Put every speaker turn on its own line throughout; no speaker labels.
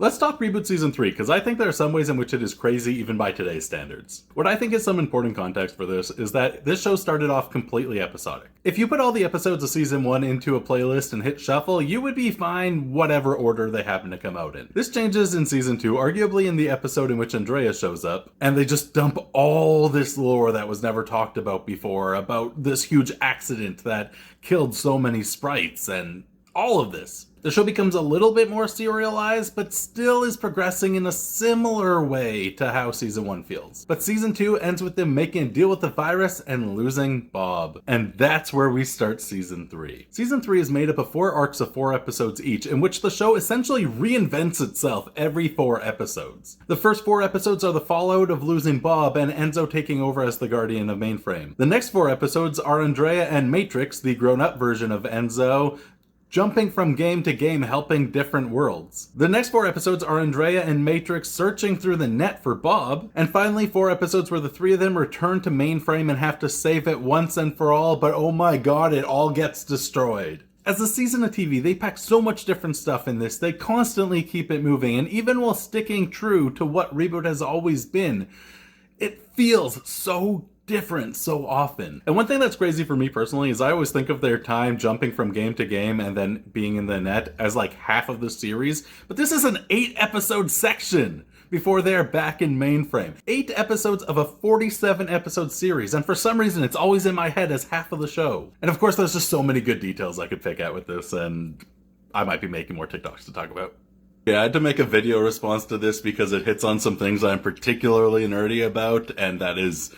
Let's talk Reboot Season 3, because I think there are some ways in which it is crazy even by today's standards. What I think is some important context for this is that this show started off completely episodic. If you put all the episodes of Season 1 into a playlist and hit shuffle, you would be fine whatever order they happen to come out in. This changes in Season 2, arguably in the episode in which Andrea shows up, and they just dump all this lore that was never talked about before, about this huge accident that killed so many sprites, and all of this. The show becomes a little bit more serialized, but still is progressing in a similar way to how Season 1 feels. But Season 2 ends with them making a deal with the virus and losing Bob. And that's where we start Season 3. Season 3 is made up of 4 arcs of 4 episodes each, in which the show essentially reinvents itself every 4 episodes. The first 4 episodes are the fallout of losing Bob and Enzo taking over as the guardian of Mainframe. The next 4 episodes are Andrea and Matrix, the grown-up version of Enzo, jumping from game to game, helping different worlds. The next 4 episodes are Andrea and Matrix searching through the net for Bob, and finally 4 episodes where the 3 of them return to Mainframe and have to save it once and for all, but oh my god, it all gets destroyed. As a season of TV, they pack so much different stuff in this, they constantly keep it moving, and even while sticking true to what Reboot has always been, it feels so different so often. And one thing that's crazy for me personally is I always think of their time jumping from game to game and then being in the net as like half of the series, but this is an 8-episode section before they're back in Mainframe. 8 episodes of a 47-episode series, and for some reason it's always in my head as half of the show. And of course there's just so many good details I could pick out with this, and I might be making more TikToks to talk about. Yeah, I had to make a video response to this because it hits on some things I'm particularly nerdy about, and that is,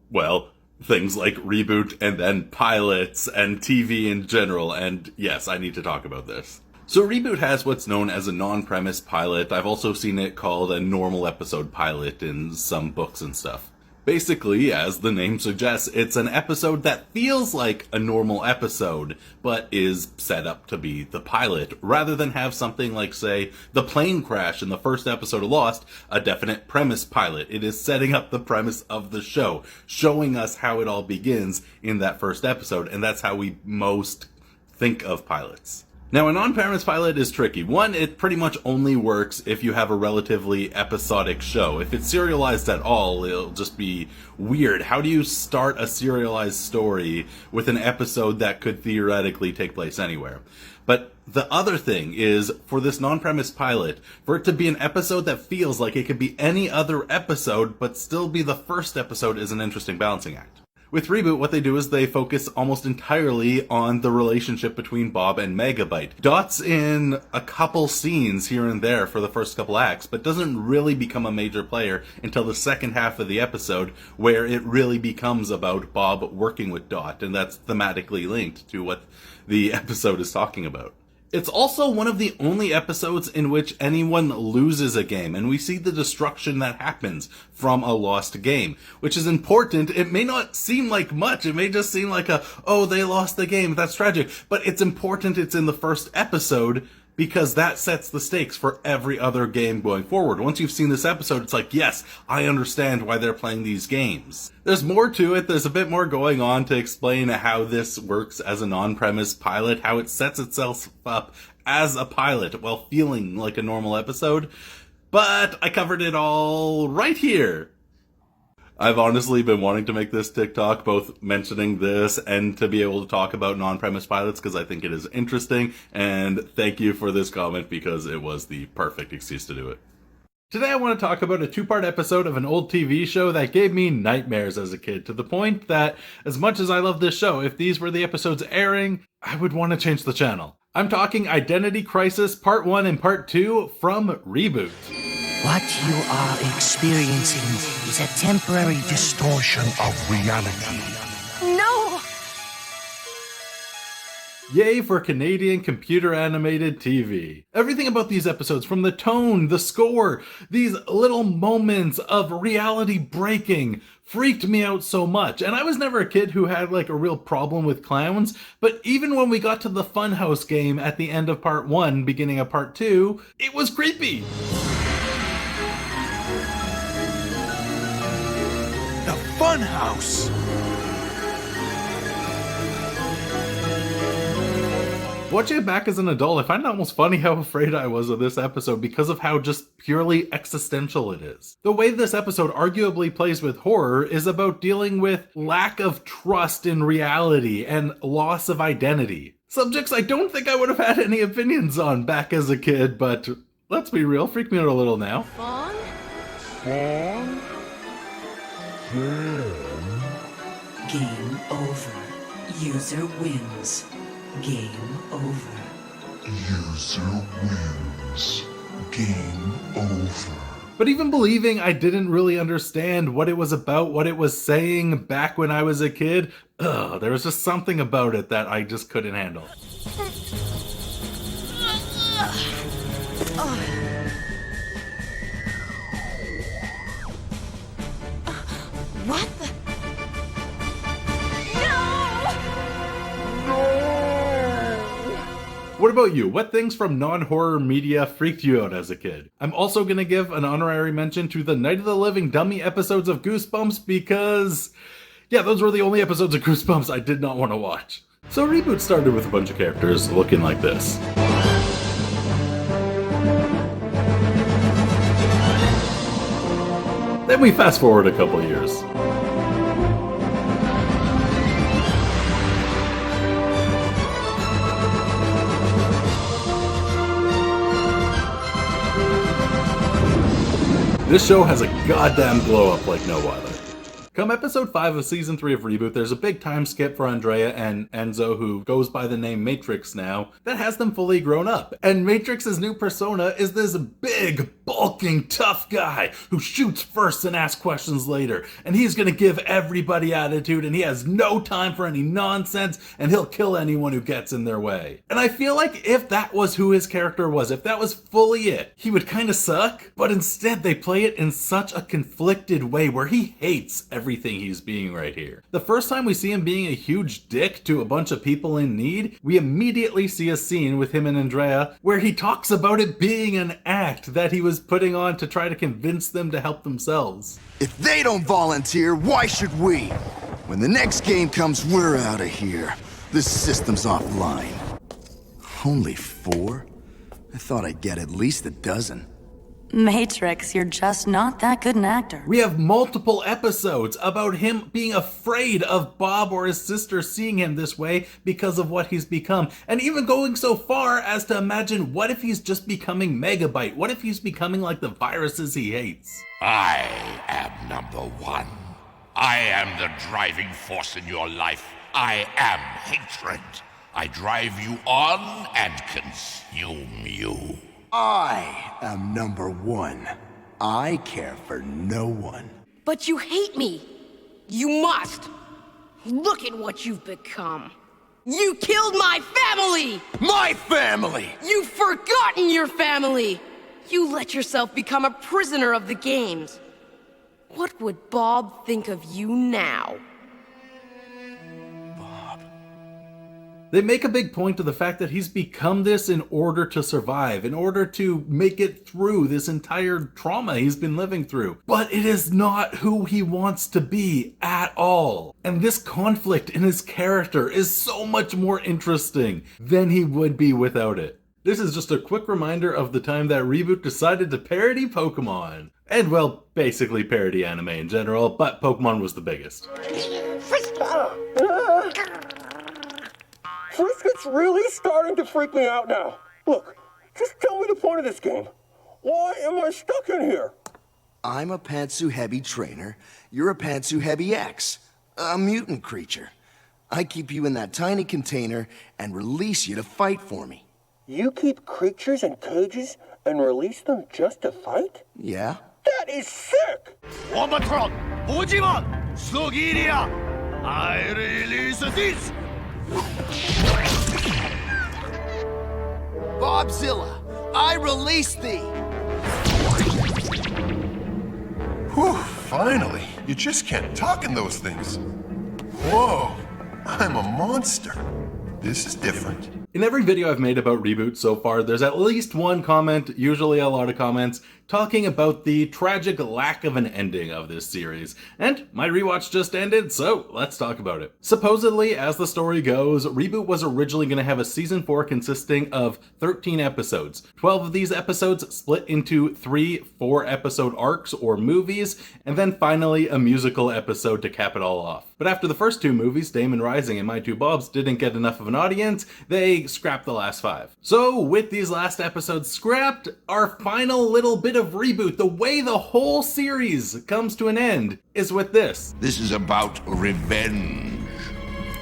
well, things like Reboot and then pilots and TV in general, and yes, I need to talk about this. So Reboot has what's known as a non-premise pilot. I've also seen it called a normal episode pilot in some books and stuff. Basically, as the name suggests, it's an episode that feels like a normal episode, but is set up to be the pilot, rather than have something like, say, the plane crash in the first episode of Lost, a definite premise pilot. It is setting up the premise of the show, showing us how it all begins in that first episode, and that's how we most think of pilots. Now, a non-premise pilot is tricky. One, it pretty much only works if you have a relatively episodic show. If it's serialized at all, it'll just be weird. How do you start a serialized story with an episode that could theoretically take place anywhere? But the other thing is, for this non-premise pilot, for it to be an episode that feels like it could be any other episode, but still be the first episode, is an interesting balancing act. With Reboot, what they do is they focus almost entirely on the relationship between Bob and Megabyte. Dots in a couple scenes here and there for the first couple acts, but doesn't really become a major player until the second half of the episode, where it really becomes about Bob working with Dot, and that's thematically linked to what the episode is talking about. It's also one of the only episodes in which anyone loses a game, and we see the destruction that happens from a lost game, which is important. It may not seem like much. It may just seem like oh, they lost the game, that's tragic. But it's important it's in the first episode, because that sets the stakes for every other game going forward. Once you've seen this episode, it's like, yes, I understand why they're playing these games. There's more to it. There's a bit more going on to explain how this works as a non-premise pilot, how it sets itself up as a pilot while feeling like a normal episode. But I covered it all right here. I've honestly been wanting to make this TikTok, both mentioning this and to be able to talk about non-premise pilots, because I think it is interesting, and thank you for this comment because it was the perfect excuse to do it. Today I want to talk about a 2-part episode of an old TV show that gave me nightmares as a kid, to the point that, as much as I love this show, if these were the episodes airing, I would want to change the channel. I'm talking Identity Crisis Part 1 and Part 2 from Reboot.
What you are experiencing is a temporary distortion of reality.
No!
Yay for Canadian computer-animated TV. Everything about these episodes, from the tone, the score, these little moments of reality breaking, freaked me out so much. And I was never a kid who had like a real problem with clowns, but even when we got to the Funhouse game at the end of Part 1, beginning of Part 2, it was creepy.
The Funhouse!
Watching it back as an adult, I find it almost funny how afraid I was of this episode because of how just purely existential it is. The way this episode arguably plays with horror is about dealing with lack of trust in reality and loss of identity. Subjects I don't think I would have had any opinions on back as a kid, but let's be real, freak me out a little now.
Fawn?
Fawn?
Game over. User wins. Game over.
User wins. Game over.
But even believing I didn't really understand what it was about, what it was saying back when I was a kid, there was just something about it that I just couldn't handle.
What the?
What about you? What things from non-horror media freaked you out as a kid? I'm also gonna give an honorary mention to the Night of the Living Dummy episodes of Goosebumps because, yeah, those were the only episodes of Goosebumps I did not want to watch. So ReBoot started with a bunch of characters looking like this. Then we fast forward a couple years. This show has a goddamn glow up like no other. Come episode 5 of season 3 of ReBoot, there's a big time skip for Andrea and Enzo, who goes by the name Matrix now, that has them fully grown up. And Matrix's new persona is this big, bulking, tough guy who shoots first and asks questions later. And he's gonna give everybody attitude, and he has no time for any nonsense, and he'll kill anyone who gets in their way. And I feel like if that was who his character was, if that was fully it, he would kinda suck. But instead they play it in such a conflicted way where he hates everything he's being right here. The first time we see him being a huge dick to a bunch of people in need, we immediately see a scene with him and Andrea where he talks about it being an act that he was putting on to try to convince them to help themselves.
If they don't volunteer, why should we? When the next game comes, we're out of here. This system's offline. Only 4? I thought I'd get at least a dozen.
Matrix, you're just not that good an actor.
We have multiple episodes about him being afraid of Bob or his sister seeing him this way because of what he's become, and even going so far as to imagine, what if he's just becoming Megabyte? What if he's becoming like the viruses he hates?
I am #1. I am the driving force in your life. I am hatred. I drive you on and consume you.
I am #1. I care for no one.
But you hate me. You must. Look at what you've become. You killed my family!
My family!
You've forgotten your family! You let yourself become a prisoner of the games. What would Bob think of you now?
They make a big point of the fact that he's become this in order to survive, in order to make it through this entire trauma he's been living through. But it is not who he wants to be at all. And this conflict in his character is so much more interesting than he would be without it. This is just a quick reminder of the time that ReBoot decided to parody Pokemon. And well, basically parody anime in general, but Pokemon was the biggest.
Friskett's really starting to freak me out now. Look, just tell me the point of this game. Why am I stuck in here?
I'm a Pantsu-heavy trainer. You're a Pantsu-heavy X, a mutant creature. I keep you in that tiny container and release you to fight for me.
You keep creatures in cages and release them just to fight?
Yeah?
That is sick!
Ombatron, Ojimon, Slogiria, I release this!
Bobzilla, I release thee!
Whew, finally. You just can't talk in those things. Whoa, I'm a monster. This is different.
In every video I've made about ReBoot so far, there's at least one comment, usually a lot of comments, talking about the tragic lack of an ending of this series. And my rewatch just ended, so let's talk about it. Supposedly, as the story goes, ReBoot was originally going to have a season 4 consisting of 13 episodes. 12 of these episodes split into 3 4-episode arcs or movies, and then finally a musical episode to cap it all off. But after the first 2 movies, Damon Rising and My Two Bobs, didn't get enough of an audience, they scrapped the last 5. So with these last episodes scrapped, our final little bit of reboot, the way the whole series comes to an end, is with this.
This is about revenge.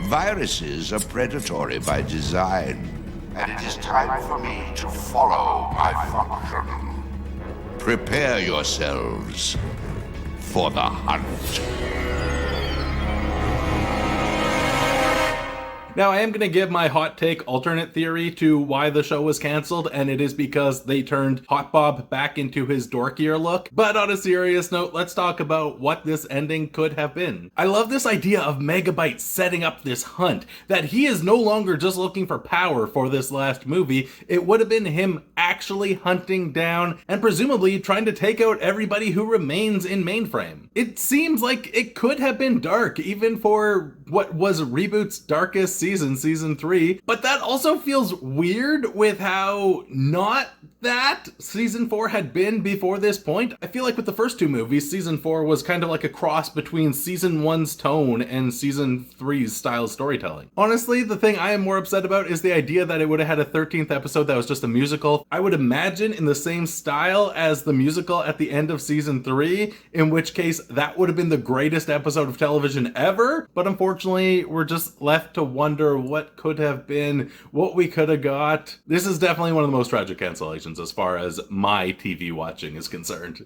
Viruses are predatory by design, and it is time for me to follow my function. Prepare yourselves for the hunt.
Now, I am going to give my hot take alternate theory to why the show was cancelled, and it is because they turned Hot Bob back into his dorkier look. But on a serious note, let's talk about what this ending could have been. I love this idea of Megabyte setting up this hunt, that he is no longer just looking for power for this last movie. It would have been him actually hunting down and presumably trying to take out everybody who remains in Mainframe. It seems like it could have been dark, even for what was ReBoot's darkest season 3, but that also feels weird with how not that season 4 had been before this point. I feel like with the first 2 movies, season 4 was kind of like a cross between season 1's tone and season 3's style of storytelling. Honestly, the thing I am more upset about is the idea that it would have had a 13th episode that was just a musical. I would imagine in the same style as the musical at the end of season 3, in which case that would have been the greatest episode of television ever, but unfortunately we're just left to wonder what could have been, what we could have got. This is definitely one of the most tragic cancellations as far as my TV watching is concerned.